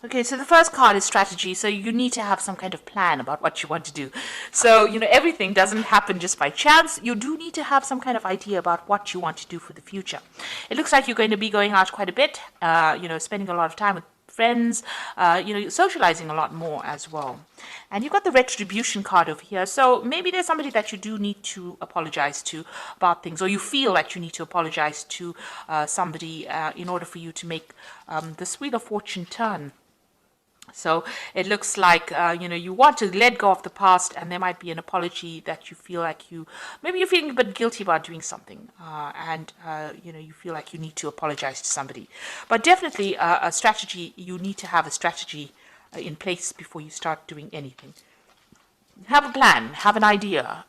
Okay, so the first card is strategy. So you need to have some kind of plan about what you want to do. So, everything doesn't happen just by chance. You do need to have some kind of idea about what you want to do for the future. It looks like you're going to be going out quite a bit, spending a lot of time with friends, socializing a lot more as well. And you've got the retribution card over here. So maybe there's somebody that you do need to apologize to about things, or you feel that you need to apologize to somebody in order for you to make this Wheel of Fortune turn. So it looks like, you want to let go of the past, and there might be an apology that you feel like maybe you're feeling a bit guilty about doing something, and you feel like you need to apologize to somebody. But definitely a strategy, you need to have a strategy in place before you start doing anything. Have a plan, have an idea,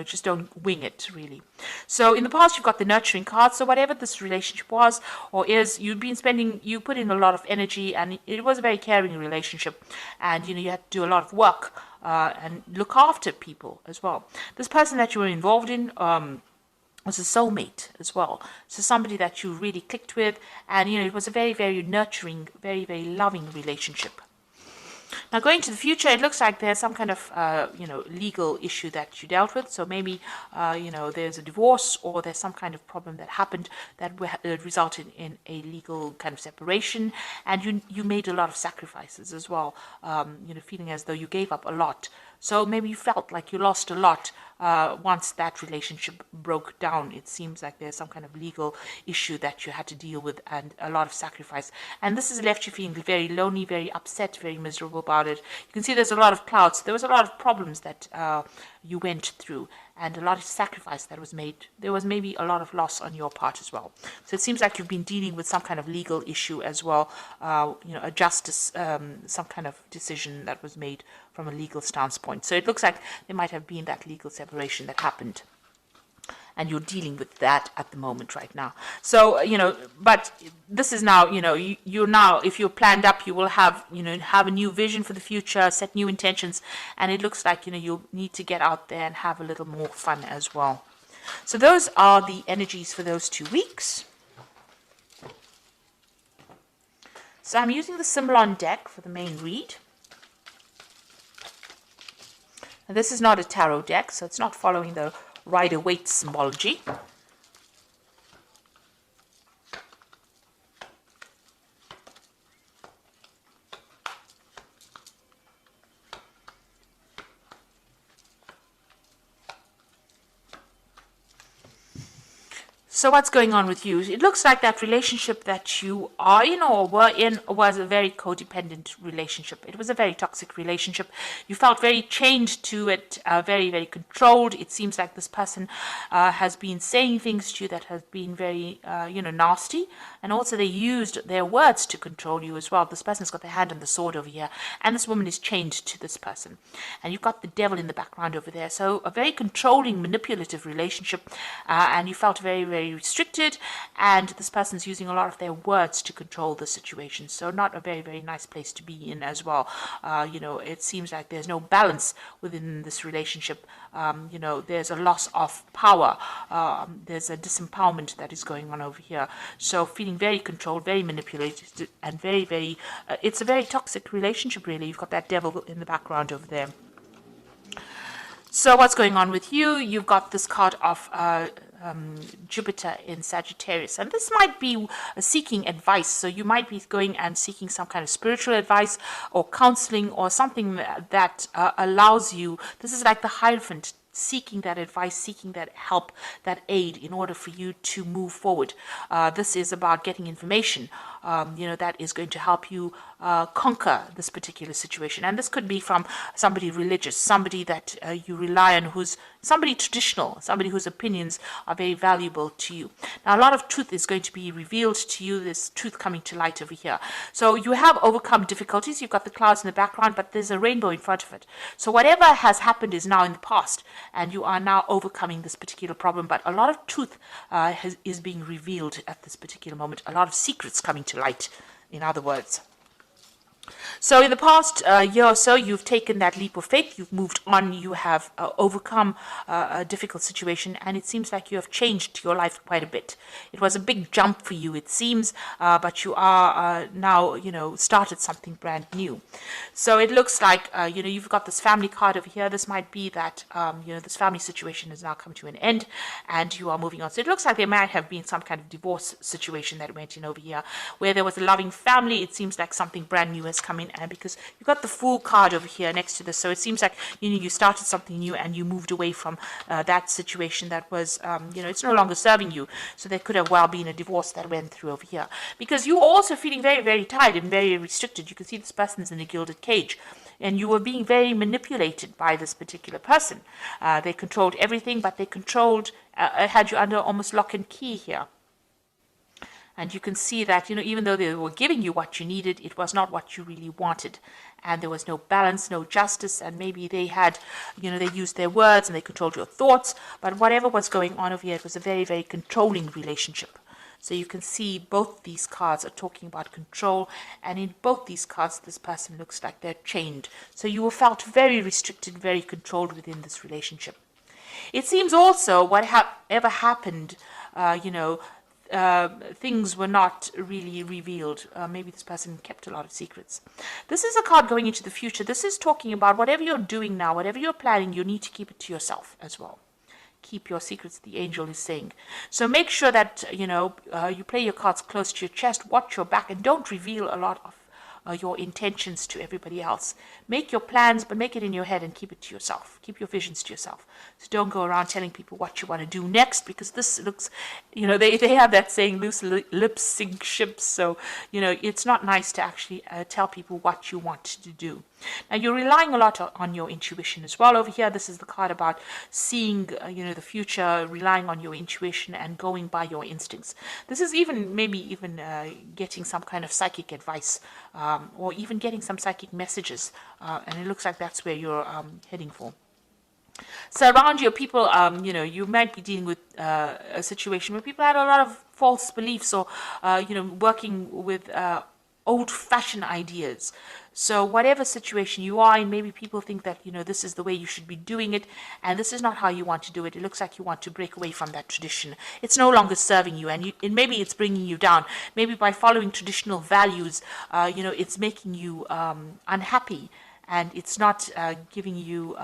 just don't wing it, really. So in the past, you've got the nurturing card. So whatever this relationship was or is, you put in a lot of energy, and it was a very caring relationship. And, you had to do a lot of work and look after people as well. This person that you were involved in was a soulmate as well. So somebody that you really clicked with. And, it was a very, very nurturing, very, very loving relationship. Now, going to the future, it looks like there's some kind of, legal issue that you dealt with. So maybe, there's a divorce, or there's some kind of problem that happened that resulted in a legal kind of separation. And you made a lot of sacrifices as well, feeling as though you gave up a lot. So maybe you felt like you lost a lot once that relationship broke down. It seems like there's some kind of legal issue that you had to deal with, and a lot of sacrifice. And this has left you feeling very lonely, very upset, very miserable about it. You can see there's a lot of clouds. There was a lot of problems that you went through, and a lot of sacrifice that was made. There was maybe a lot of loss on your part as well. So it seems like you've been dealing with some kind of legal issue as well, a justice, some kind of decision that was made from a legal standpoint. So it looks like there might have been that legal separation that happened, and you're dealing with that at the moment right now. So, but this is now, you're now, if you're planned up, you will have, have a new vision for the future, set new intentions, and it looks like, you'll need to get out there and have a little more fun as well. So those are the energies for those 2 weeks. So I'm using the Symbolon deck for the main read. Now, this is not a tarot deck, so it's not following the Rider-Waite symbology. So what's going on with you? It looks like that relationship that you are in or were in was a very codependent relationship. It was a very toxic relationship. You felt very chained to it, very, very controlled. It seems like this person has been saying things to you that have been very, nasty. And also they used their words to control you as well. This person's got their hand on the sword over here. And this woman is chained to this person. And you've got the devil in the background over there. So a very controlling, manipulative relationship. And you felt very, very restricted, and this person's using a lot of their words to control the situation. So not a very, very nice place to be in as well. It seems like there's no balance within this relationship. There's a loss of power. There's a disempowerment that is going on over here. So feeling very controlled, very manipulated, and very, very, it's a very toxic relationship, really. You've got that devil in the background over there. So what's going on with you? You've got this card of Jupiter in Sagittarius, and this might be seeking advice. So you might be going and seeking some kind of spiritual advice or counseling or something that allows you. This is like the Hierophant, seeking that advice, seeking that help, that aid in order for you to move forward. This is about getting information, that is going to help you conquer this particular situation. And this could be from somebody religious, somebody that you rely on, who's somebody traditional, somebody whose opinions are very valuable to you. Now, a lot of truth is going to be revealed to you, this truth coming to light over here. So you have overcome difficulties. You've got the clouds in the background, but there's a rainbow in front of it. So whatever has happened is now in the past, and you are now overcoming this particular problem. But a lot of truth is being revealed at this particular moment. A lot of secrets coming to light, in other words. So in the past year or so, you've taken that leap of faith, you've moved on, you have overcome a difficult situation, and it seems like you have changed your life quite a bit. It was a big jump for you, it seems, but you are now, started something brand new. So it looks like, you've got this family card over here. This might be that, this family situation has now come to an end and you are moving on. So it looks like there might have been some kind of divorce situation that went in over here where there was a loving family. It seems like something brand new has come in, and because you've got the Fool card over here next to this, so it seems like you started something new and you moved away from that situation that was it's no longer serving you. So there could have well been a divorce that went through over here, because you were also feeling very, very tired and very restricted. You can see this person's in a gilded cage, and you were being very manipulated by this particular person. They controlled everything, but they controlled had you under almost lock and key here. And you can see that, even though they were giving you what you needed, it was not what you really wanted. And there was no balance, no justice, and maybe they had, they used their words and they controlled your thoughts. But whatever was going on over here, it was a very, very controlling relationship. So you can see both these cards are talking about control, and in both these cards, this person looks like they're chained. So you felt very restricted, very controlled within this relationship. It seems also whatever happened, things were not really revealed. Maybe this person kept a lot of secrets. This is a card going into the future. This is talking about whatever you're doing now, whatever you're planning, you need to keep it to yourself as well. Keep your secrets, the angel is saying. So make sure that, you play your cards close to your chest, watch your back, and don't reveal a lot of your intentions to everybody else. Make your plans, but make it in your head and keep it to yourself. Keep your visions to yourself. So don't go around telling people what you want to do next, because this looks, they have that saying, loose lips sink ships. So, it's not nice to actually tell people what you want to do. Now, you're relying a lot on your intuition as well. Over here, this is the card about seeing, the future, relying on your intuition and going by your instincts. This is maybe even getting some kind of psychic advice, or even getting some psychic messages. And it looks like that's where you're heading for. So around you, people, you might be dealing with a situation where people had a lot of false beliefs, or, working with old-fashioned ideas. So whatever situation you are in, maybe people think that, this is the way you should be doing it, and this is not how you want to do it. It looks like you want to break away from that tradition. It's no longer serving you, and maybe it's bringing you down. Maybe by following traditional values, it's making you unhappy, and it's not giving you,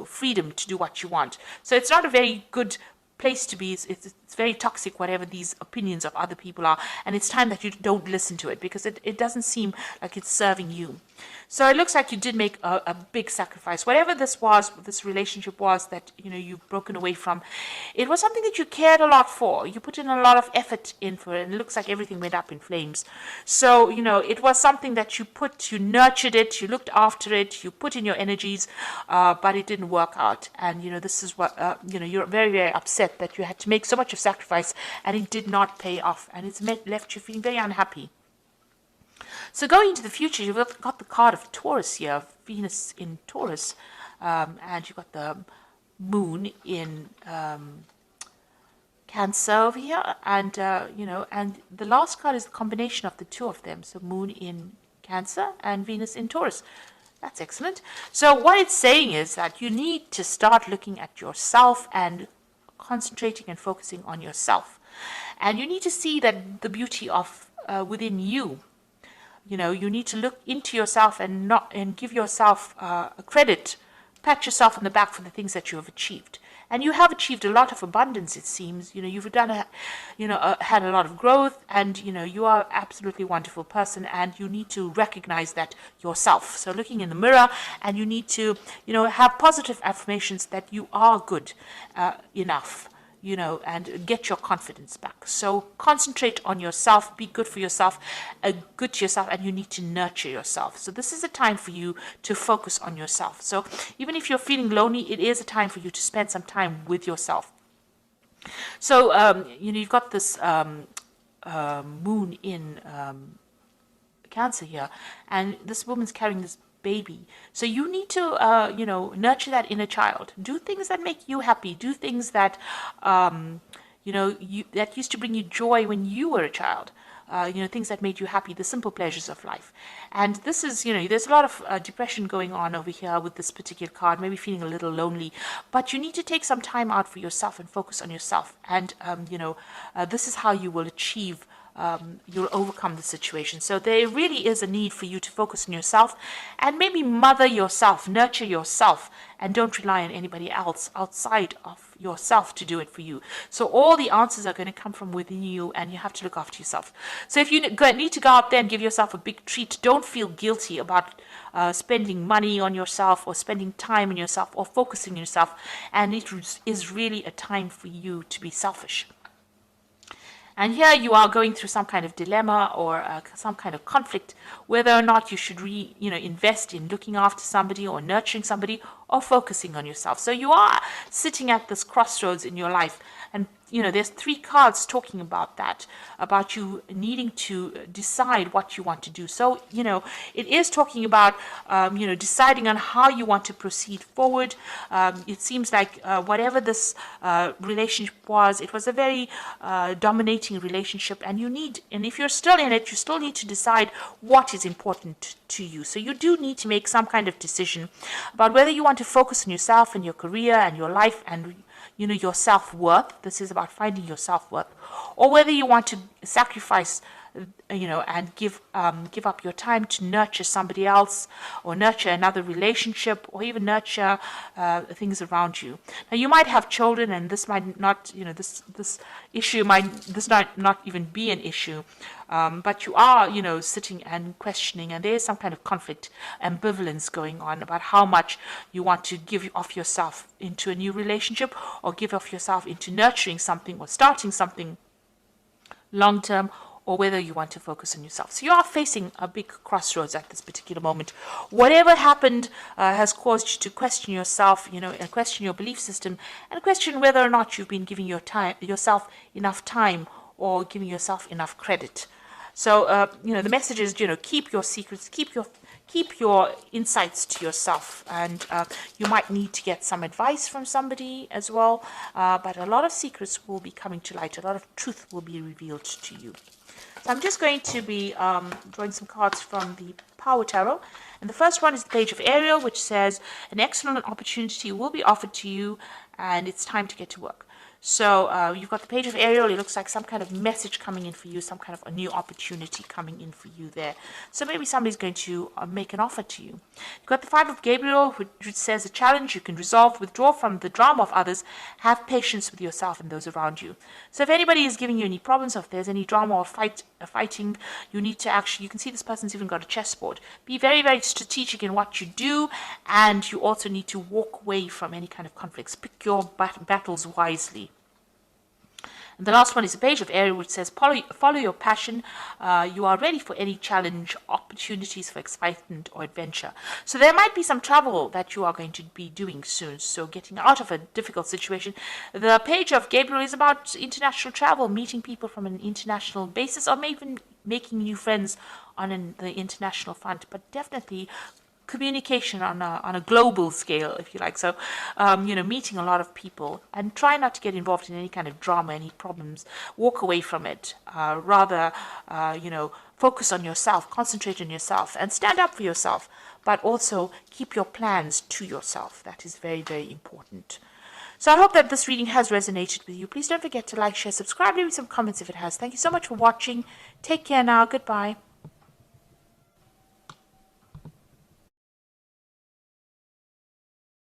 freedom to do what you want. So it's not a very good place to be. It's very toxic, whatever these opinions of other people are, and it's time that you don't listen to it, because it doesn't seem like it's serving you. So it looks like you did make a big sacrifice. Whatever this relationship was that you've broken away from, it was something that you cared a lot for. You put in a lot of effort in for it, and it looks like everything went up in flames. So it was something that you nurtured it, you looked after it, you put in your energies, but it didn't work out. And this is what you're very, very upset that you had to make so much of sacrifice and it did not pay off, and it's left you feeling very unhappy. So going into the future, you've got the card of Taurus here, Venus in Taurus, and you've got the moon in Cancer over here, and and the last card is the combination of the two of them, so moon in Cancer and Venus in Taurus. That's excellent. So what it's saying is that you need to start looking at yourself and concentrating and focusing on yourself, and you need to see that the beauty of within you. You need to look into yourself and give yourself credit, pat yourself on the back for the things that you have achieved. And you have achieved a lot of abundance, it seems. You've done had a lot of growth, and you are an absolutely wonderful person, and you need to recognize that yourself. So looking in the mirror, and you need to have positive affirmations that you are good enough. And get your confidence back. So concentrate on yourself, be good for yourself, good to yourself, and you need to nurture yourself. So this is a time for you to focus on yourself. So even if you're feeling lonely, it is a time for you to spend some time with yourself. So, you've got this moon in Cancer here, and this woman's carrying this baby. So you need to, nurture that inner child. Do things that make you happy. Do things that, that used to bring you joy when you were a child. things that made you happy, the simple pleasures of life. And this is, there's a lot of depression going on over here with this particular card, maybe feeling a little lonely, but you need to take some time out for yourself and focus on yourself. And, this is how you will achieve you'll overcome the situation. So there really is a need for you to focus on yourself and maybe mother yourself, nurture yourself, and don't rely on anybody else outside of yourself to do it for you. So all the answers are going to come from within you, and you have to look after yourself. So if you need to go out there and give yourself a big treat, don't feel guilty about spending money on yourself or spending time on yourself or focusing on yourself. And it is really a time for you to be selfish. And here you are going through some kind of dilemma or some kind of conflict, whether or not you should invest in looking after somebody or nurturing somebody or focusing on yourself. So you are sitting at this crossroads in your life. And, there's 3 cards talking about that, about you needing to decide what you want to do. So, it is talking about, deciding on how you want to proceed forward. It seems like whatever this relationship was, it was a very dominating relationship. And if you're still in it, you still need to decide what is important to you. So you do need to make some kind of decision about whether you want to focus on yourself and your career and your life and your self-worth. This is about finding your self-worth, or whether you want to sacrifice, and give up your time to nurture somebody else, or nurture another relationship, or even nurture things around you. Now, you might have children, and this might not, this issue might not even be an issue, but you are, sitting and questioning, and there is some kind of conflict, ambivalence going on about how much you want to give of yourself into a new relationship, or give of yourself into nurturing something or starting something long term, or whether you want to focus on yourself. So you are facing a big crossroads at this particular moment. Whatever happened has caused you to question yourself, and question your belief system, and question whether or not you've been giving yourself enough time or giving yourself enough credit. So, the message is, keep your secrets, keep your insights to yourself, and you might need to get some advice from somebody as well, but a lot of secrets will be coming to light, a lot of truth will be revealed to you. So I'm just going to be drawing some cards from the Power Tarot, and the first one is the Page of Ariel, which says, an excellent opportunity will be offered to you, and it's time to get to work. So you've got the Page of Ariel. It looks like some kind of message coming in for you, some kind of a new opportunity coming in for you there. So maybe somebody's going to make an offer to you. You've got the Five of Gabriel, which says a challenge you can resolve, withdraw from the drama of others, have patience with yourself and those around you. So if anybody is giving you any problems, or if there's any drama or fighting, you need to you can see this person's even got a chessboard. Be very, very strategic in what you do, and you also need to walk away from any kind of conflicts. Pick your battles wisely. And the last one is the Page of Ariel, which says, follow your passion. You are ready for any challenge, opportunities for excitement or adventure. So there might be some travel that you are going to be doing soon. So getting out of a difficult situation. The Page of Gabriel is about international travel, meeting people from an international basis, or maybe making new friends on the international front. But definitely communication on a global scale, if you like. So, meeting a lot of people, and try not to get involved in any kind of drama, any problems. Walk away from it. Rather, focus on yourself, concentrate on yourself, and stand up for yourself. But also keep your plans to yourself. That is very, very important. So I hope that this reading has resonated with you. Please don't forget to like, share, subscribe, leave me some comments if it has. Thank you so much for watching. Take care now. Goodbye.